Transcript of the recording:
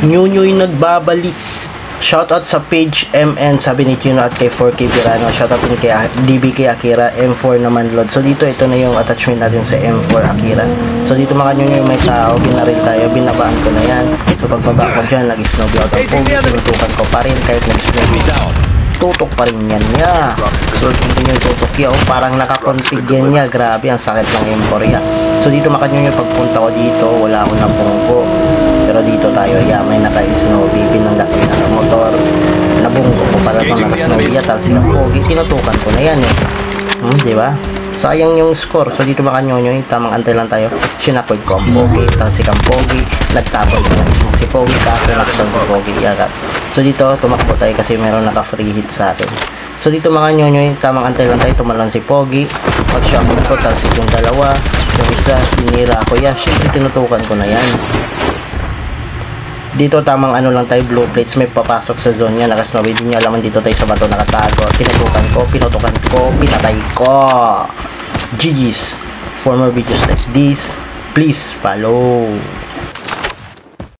Nyunyoy nagbabalik. Shoutout sa page MN, sabi ni Chino, at kay 4K Pirano. Shoutout din kay DBK Akira, M4 naman load. So dito, ito na yung attachment natin sa M4 Akira. So dito mga nyunyoy, may tao, binaril tayo, binabaan ko na yan. So pagbaba ko dyan, nag-snowbie out ang pogi, tinutukan ko pa rin kahit nag-snowbie. Tutok pa rin yan niya. So dito yung tutok niya, parang nakakonfig yan niya. Grabe, ang sakit ng M4 niya. So dito mga nyunyoy, pagpunta ko dito, wala akong napungko. Pero dito tayo, may naka-snowbie, pinundak ko na motor, nabungko ko pala itong naka-snowbie, talsik ang pogi, tinutukan ko na yan diba? Sayang yung score. So dito mga nyonyo, tamang antay lang tayo, sinakoy ko ang pogi, talsik ang pogi, nagtapon ko na si pogi, kaso nakatang si pogi agad. So dito, tumakbo tayo kasi meron naka-free hit sa atin. So dito mga nyonyo, tamang antay lang tayo, tumalon si pogi, pag-shotgun ko, talsik yung dalawa, yung isa, binira ako yan, syempre tinutukan ko na yan. Dito tamang ano lang tayo, blue plates, may papasok sa zone niya, naka-snowy, hindi niya alaman dito tayo sa bato nakatago, tinutukan ko, pinutukan ko, pinatay ko. GG's. For more videos like this, please follow.